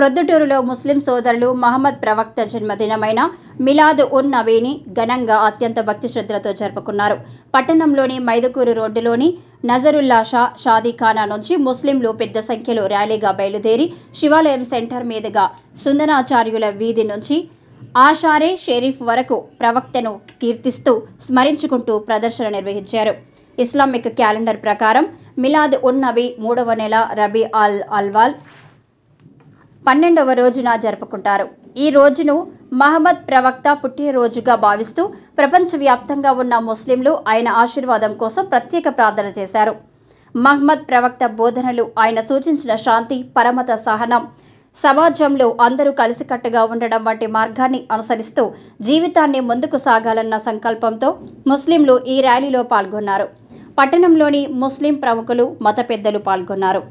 ప్రొద్దుటూరులో ముస్లిం సోదరులు మహమ్మద్ ప్రవక్త జన్మదినమైన మిలాద్ ఉన్ నబీని ఘనంగా అత్యంత భక్తి శ్రద్ధలతో జరుపుకున్నారు. పట్టణంలోని మైదుకూరు రోడ్డులోని నజరుల్లా షా షాదీఖానా నుంచి ముస్లింలు పెద్ద సంఖ్యలో ర్యాలీగా బయలుదేరి శివాలయం సెంటర్ మీదుగా సుందరాచార్యుల వీధి నుంచి ఆషారే షరీఫ్ వరకు ప్రవక్తను కీర్తిస్తూ స్మరించుకుంటూ ప్రదర్శన నిర్వహించారు. ఇస్లామిక్ క్యాలెండర్ ప్రకారం మిలాద్ ఉన్ నబీ 3వ నెల రబీ అల్ అవ్వల్ 12వ రోజున జరుపుకుంటారు. ఈ రోజును మహమ్మద్ ప్రవక్త పుట్టినరోజుగా భావిస్తూ ప్రపంచవ్యాప్తంగా ఉన్న ముస్లింలు ఆయన ఆశీర్వాదం కోసం ప్రత్యేక ప్రార్థన చేశారు. మహమ్మద్ ప్రవక్త బోధనలు ఆయన సూచించిన శాంతి, పరమత, సహనం, సమాజంలో అందరూ కలిసికట్టుగా ఉండడం వంటి మార్గాన్ని అనుసరిస్తూ జీవితాన్ని ముందుకు సాగాలన్న సంకల్పంతో ముస్లింలు ఈ ర్యాలీలో పాల్గొన్నారు. పట్టణంలోని ముస్లిం ప్రముఖులు, మత పెద్దలు పాల్గొన్నారు.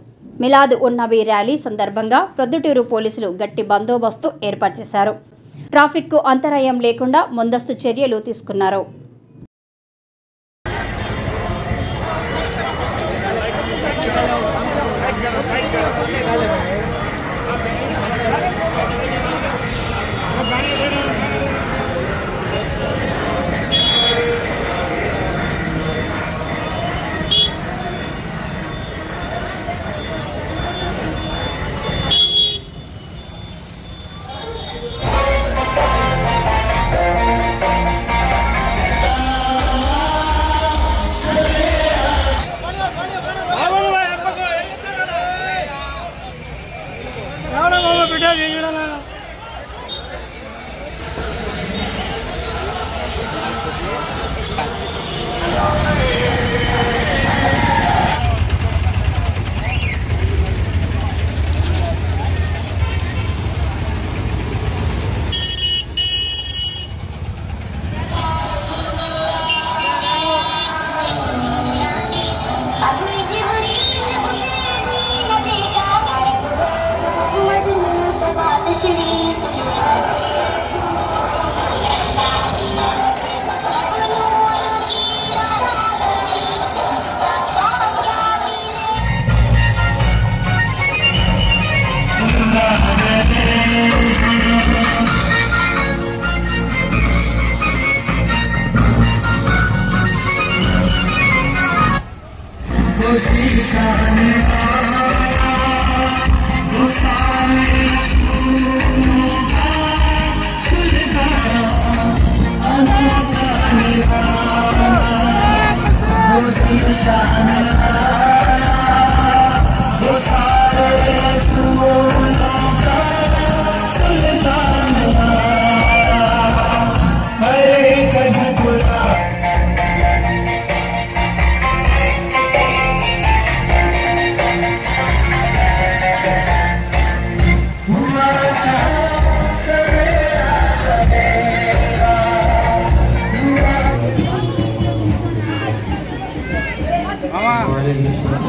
మిలాద్ ఉన్ నబీ ర్యాలీ సందర్భంగా ప్రొద్దుటూరు పోలీసులు గట్టి బందోబస్తు ఏర్పాటు చేశారు. ట్రాఫిక్కు అంతరాయం లేకుండా ముందస్తు చర్యలు తీసుకున్నారు.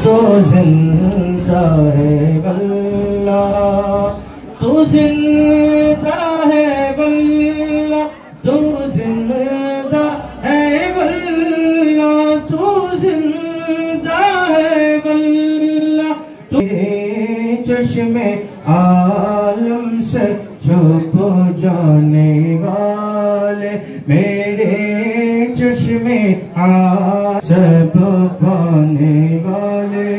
तो जिंदा है वल्ला, तो जिंदा है वल्ला, तो जिंदा है वल्ला, तो जिंदा है वल्ला। तेरे चश्मे आलम से छुप जाने वाले, मेरे चश्मे सब पाने वाले,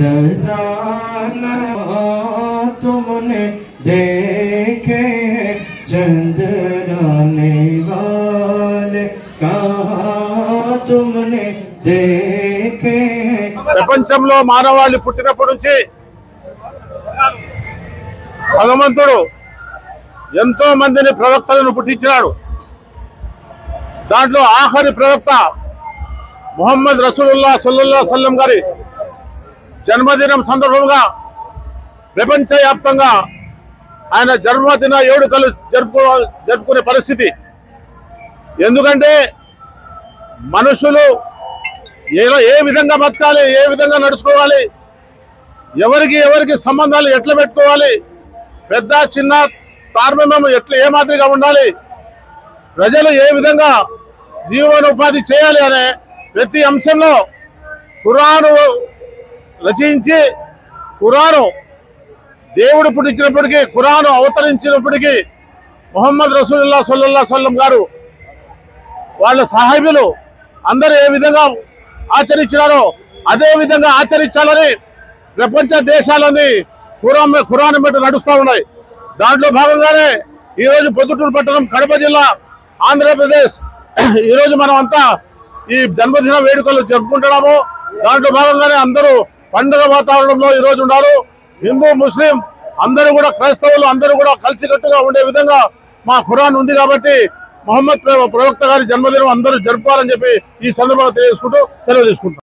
रज़ा तुमने देखे हैं चंद्राने वाले, कहाँ तुमने देखे हैं। ప్రపంచంలో మానవాళి పుట్టినప్పటి నుంచి భగవంతుడు ఎంతో మందిని ప్రవక్తలను పుట్టించాడు. దాంట్లో ఆఖరి ప్రవక్త ముహమ్మద్ రసూలుల్లాహ్ సల్లల్లాహు అలైహి వసల్లం గారి జన్మదినం సందర్భంగా ప్రపంచవ్యాప్తంగా ఆయన జన్మదిన వేడుకలు జరుపుకునే పరిస్థితి. ఎందుకంటే మనుషులు ఏ విధంగా బతకాలి, ఏ విధంగా నడుచుకోవాలి, ఎవరికి సంబంధాలు ఎట్లా పెట్టుకోవాలి, పెద్ద చిన్న తారతమ్యం ఎట్లా ఏ మాదిరిగా ఉండాలి, ప్రజలు ఏ విధంగా జీవనోపాధి చేయాలి అనే ప్రతి అంశంలో ఖురాను రచించి ఖురాను దేవుడు పుట్టించినప్పటికీ, ఖురాన్ అవతరించినప్పటికీ మొహమ్మద్ రసూలుల్లాహ్ సల్లల్లాహు అలైహి వసల్లం గారు వాళ్ళ సహాబీలు అందరూ ఏ విధంగా ఆచరించారో అదే విధంగా ఆచరించాలని ప్రపంచ దేశాలన్నీ ఖురాన్ మీద నడుస్తూ ఉన్నాయి. దాంట్లో భాగంగానే ఈరోజు పొద్దుటూరు పట్టణం, కడప జిల్లా, ఆంధ్రప్రదేశ్, ఈరోజు మనం అంతా ఈ జన్మదిన వేడుకలు జరుపుకుంటున్నాము. దాంట్లో భాగంగానే అందరూ పండుగ వాతావరణంలో ఈరోజు ఉన్నారు. హిందూ, ముస్లిం అందరూ కూడా, క్రైస్తవులు అందరూ కూడా కలిసికట్టుగా ఉండే విధంగా మా ఖురాన్ ఉంది కాబట్టి మొహమ్మద్ ప్రవక్త గారి జన్మదినం అందరూ జరుపుకోవాలని చెప్పి ఈ సందర్భంగా తెలియజేసుకుంటూ సెలవు తీసుకుంటాం.